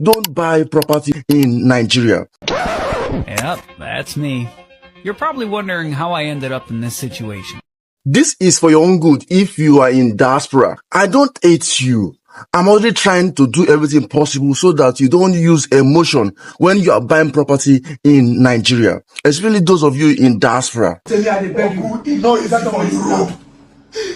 Don't buy property in Nigeria. Yep, that's me. You're probably wondering how I ended up in this situation. This is for your own good if you are in diaspora. I don't hate you. I'm only trying to do everything possible so that you don't use emotion when you are buying property in Nigeria, especially those of you in diaspora. Tell me, I beg you. No, it's not for Europe.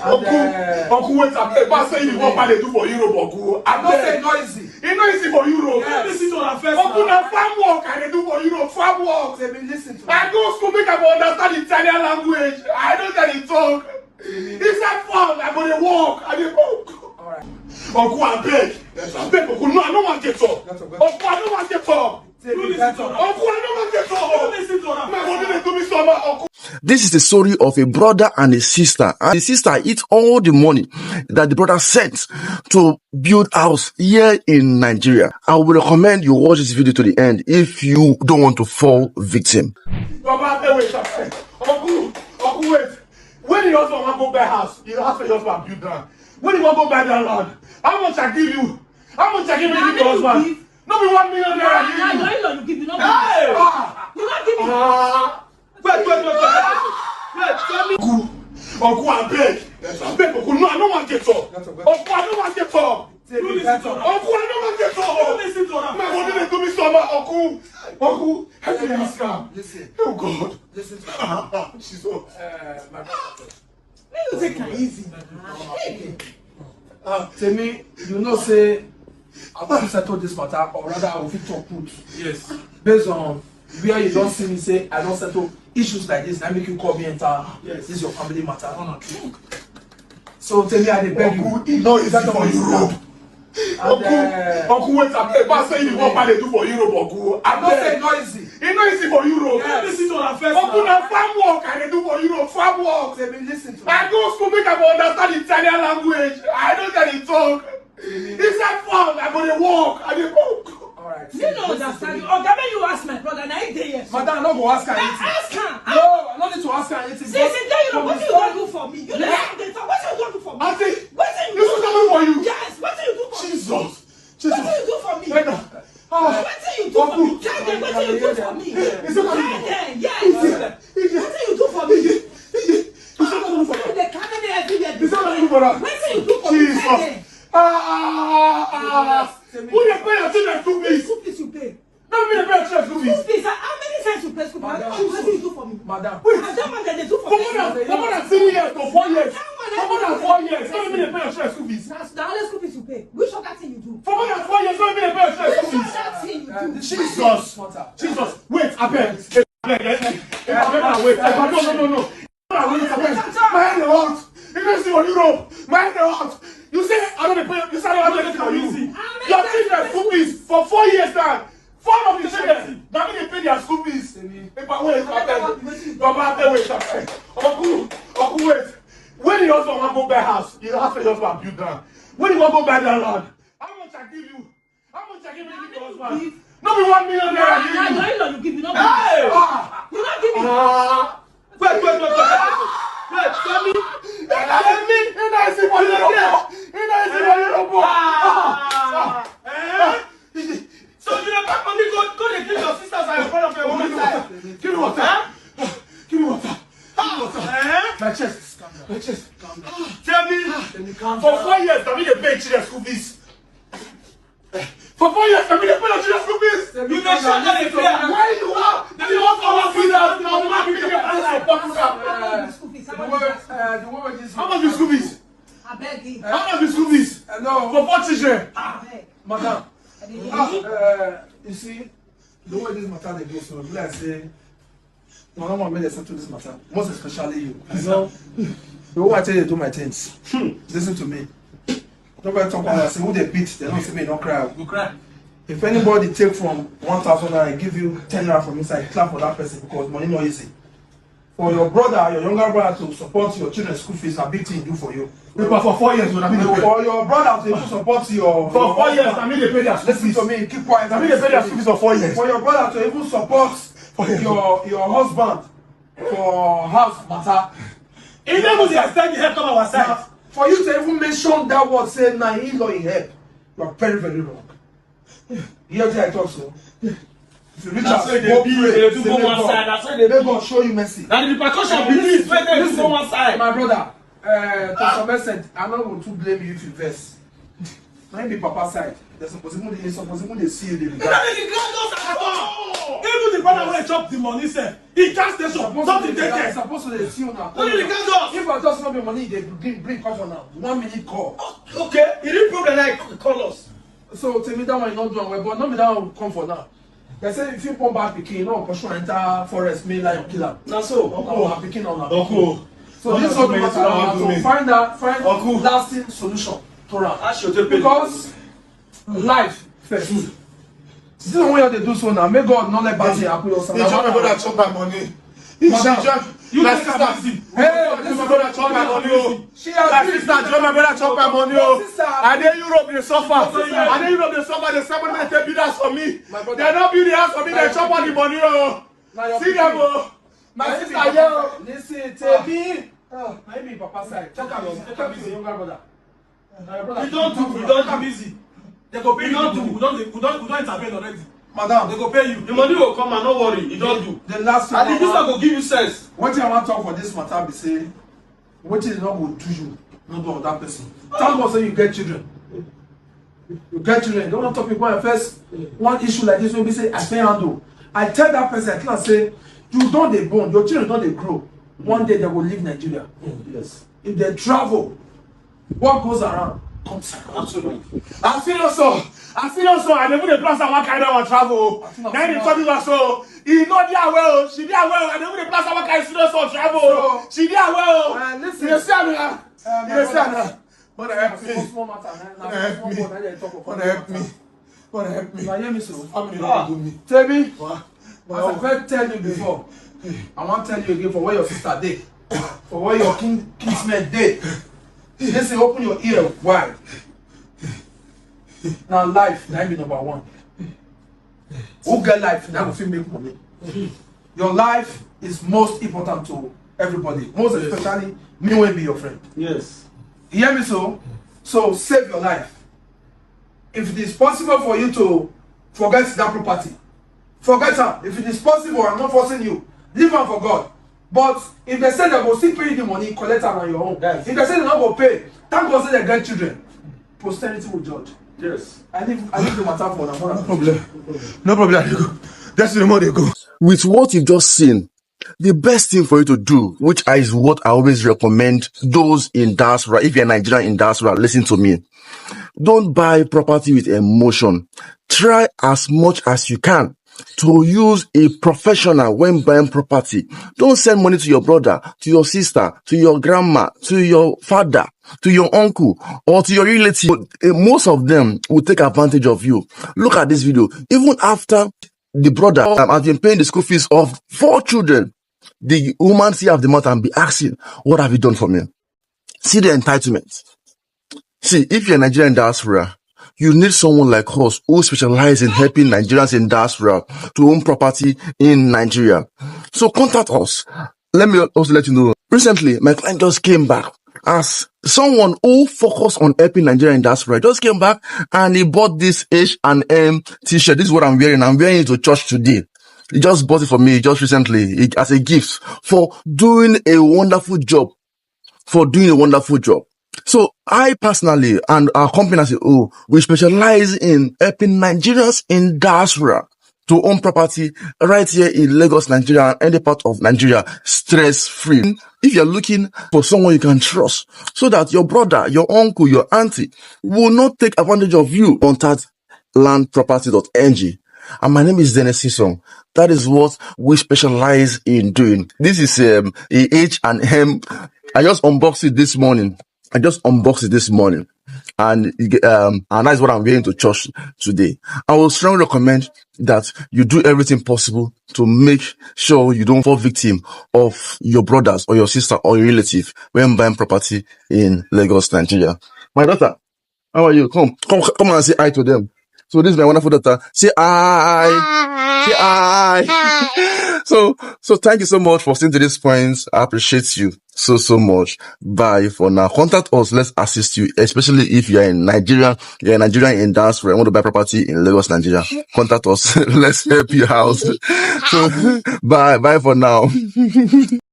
Uncle, wait a minute. Pass saying what they do for Europe, Uncle. I'm not saying noisy. It's not easy for Europe. Yes. Listen to our first. Uncle, now farm work I they do for Europe. Farm work. Listen to me. I go school make I understand Italian language. I don't tell it talk. It's not fun. I go to walk. I dey walk. All right. Uncle, I beg. Yes, I beg. Uncle, no, I don't want to get up. Uncle, I don't want to get up. This is the story of a brother and a sister. And the sister eats all the money that the brother sent to build house here in Nigeria. I would recommend you watch this video to the end if you don't want to fall victim. Uncle, wait. When you also want to go buy house, you have to just build down. When you want to go buy that land, how much I give you? How much I give you the husband? No be 1 million naira. You give me no. Hey! You not give me. Wait. Uncle, I beg. Yes, I beg. Uncle, no, I don't want to get up. Uncle, I don't want to get up. Uncle, I don't want to get up. Listen to her. My God, they do me so much. Uncle, help me this scam. Listen. Oh God. Listen to her. She's so. My brother. You take it easy. Tell me, you know, say. I want to settle this matter, or rather, I will fit talk put. Yes. Based on where you don't see me say, I don't settle issues like this, I make you call me enter. Yes. This is your family matter. So tell me, I beg you. No, it's not for Europe. Uncle, wait a minute. Pass saying what they do for Europe, Uncle. I'm not saying noisy. It's not easy for Europe. Yes. Listen to our first. Uncle, now farm work I they do for Europe. Farm work. Listen to me. I go school make I understand Italian language. I don't tell it talk. It's not fun. I go to walk. I dey walk. All right. You don't understand. Oh, Gabe, you ask my brother. Now he dey here. Madam, I'm not going to ask her anything. Ask her. No, I don't need to ask her anything. See, you know what you don't do for me. You know what you don't do for me. Auntie, what you do something for you? Yes. What do you do for me? Jesus. What do you do for me? What do you do for me? Tell them what do you do for me. Tell them. Yes. What do you do for me? They come in everywhere. What do you do for me? Who they pay your children school fees? School fees you pay. Don't be the pay your children school fees. School fees. How many times you pay school fees? What do you do for me? Madam. Wait. That one that they do for me. For more than 3 years to 4 years. For more than 4 years. Don't be the pay your children school fees. That's the only school fees you pay. Which other thing you do? For more than 4 years. Don't be the pay your children school fees. Which other thing you do? Jesus. Wait. I beg. Wait. No. My head hurt. You don't see on Europe. My head hurt. You say I don't pay. You say I don't pay for you. Your children school fees for 4 years now. 4 of the children. Now they pay their school fees. But wait, Uncle, wait. When you also want to go buy house, you have to just build down. When you want to go buy that land, how much I give you? How much I give you to your husband? Not be 1 million naira. You give me no. Hey! You not give me. Wait. Tell me. So you don't back on me, go and kill your sisters and in front of your woman. Give me water. My chest. Tell me. For 4 years, I mean they pay children school fees. For 4 years, I mean they pay your children school fees. You don't show them the fear. Why you are? Then you want to work with us. Now you want to give How much is school fees? I beg you. How much is school fees? No. For 4 children. Madam. You see, the way this matter they go, so let's say, no one made a settle this matter. Most especially you. You know, the way I tell you to do my things. Listen to me. Nobody talk about say who they beat, they don't see me, don't cry. You cry. If anybody take from 1,000 naira and give you 10 naira from inside, clap for that person because money not easy. For your brother, your younger brother to support your children's school fees, a big thing do for you. But for 4 years, for your brother to support your... For 4 years, I mean they pay their school fees. Listen to me, keep quiet. I mean they pay their school fees for 4 years. For your brother to even support your husband for house matter. Even when they expect the help come our side. For you to even mention that word, say, nah, in-law in help, you are very, very wrong. Hear what I talk so. If you reach That's out, why they go be, pray. they do Say, go "May one God- side, that's why they may do. God show you mercy." Now the repercussion be this, when they do go one side. My brother, to some extent, I'm not going to blame you if you verse. Now be Papa side. There's supposed to they see you. They They don't dey regard us at all. Even the brother wey chop the money sef, he gas station, something dey there. supposed to see you now. No dey regard us. If I just not be money, they bring come for now. 1 minute call. Okay, he didn't prove that he call us. So tell me that one not doing well, but not me that one come for now. They say if you come back picking, no pursue enter forest, may lion kill him. Na so. Uncle, picking on that. Uncle. So this one matter now to find Uncle. lasting solution to Ask am. Because life first. This is what they do so now. May God not let bad thing happen. He just my brother chop my money. You like sister. Hey, This my brother chop my money. Oh. she has Like sister, just my brother chop my money. Oh. Sister. I dey Europe they suffer. I dey Europe they suffer. They suffer when they take build house for me. My brother. They don't build the house for me. They chop all the money. Oh. Now your See them. Oh. my sister here. Listen, take me. Maybe Papa side. Check out your younger brother. We don't do busy. They go pay you. We don't intervene already. Madam, They go pay you. The money will come and no worry. You don't do. the last And the business thing go give you sense. what I want to talk for this matter be say, what is not going to do you, not do that person. Thank God say you get children. You get children. You don't want to talk people at first. One issue like this will be say I can't handle. I tell that person, I can't say, you don't they born, your children don't they grow. One day they will leave Nigeria. Yes. If they travel, what goes around comes around. Absolutely. I feel also. And even the plus I want kind of travel. Now they talk about so. He not there well. She there well. And even the plus I want kind of serious on travel. She there well. Listen. You see now. You see brother. now. But help me. Small matter. But help me. But help me. You hear me so? Family don't do me. Tell me. What? As I first tell you before, I want to tell you again for where your sister did, for where your kinsmen did. Listen, open your ear wide. Now life, now be number one. Who get life, now will feel make money. Your life is most important to everybody, most especially me when be your friend. Yes. You hear me so? So save your life. If it is possible for you to forget that property, forget her. If it is possible, I'm not forcing you. Leave her for God. But if they say they will still pay you the money, collect her on your own. Yes. If they say they not go pay, thank God say they get children. Posterity will judge. Yes. I leave the matter for them. No problem. They go. That's the more they go. With what you've just seen, the best thing for you to do, which is what I always recommend those in diaspora, if you're Nigerian in diaspora, listen to me. Don't buy property with emotion. Try as much as you can to use a professional when buying property. Don't send money to your brother, to your sister, to your grandma, to your father, to your uncle, or to your relative. Most of them will take advantage of you. Look at this video. Even after the brother has been paying the school fees of 4 children, the woman still have the mouth and be asking, what have you done for me? See the entitlement. See, if you're a Nigerian diaspora, you need someone like us who specializes in helping Nigerians in diaspora to own property in Nigeria. So contact us. Let me also let you know, recently, my client just came back as someone who focused on helping Nigerian in diaspora. Just came back and he bought this H&M t-shirt. This is what I'm wearing. I'm wearing it to church today. He just bought it for me just recently as a gift for doing a wonderful job. So I personally and our company as a whole, we specialize in helping Nigerians in diaspora to own property right here in Lagos, Nigeria, and any part of Nigeria, stress-free. If you're looking for someone you can trust, so that your brother, your uncle, your auntie will not take advantage of you, contact landproperty.ng. And my name is Dennis Isong. That is what we specialize in doing. This is a H&M. I just unboxed it this morning. And that's what I'm wearing to church today. I will strongly recommend that you do everything possible to make sure you don't fall victim of your brothers or your sister or your relative when buying property in Lagos, Nigeria. My daughter, how are you? Come and say hi to them. So this is my wonderful daughter. Say hi. Say hi. So thank you so much for staying to this point. I appreciate you so much. Bye for now. Contact us. Let's assist you, especially if you're in Nigeria. You're a Nigerian in diaspora and want to buy property in Lagos, Nigeria. Contact us. Let's help you out. So bye for now.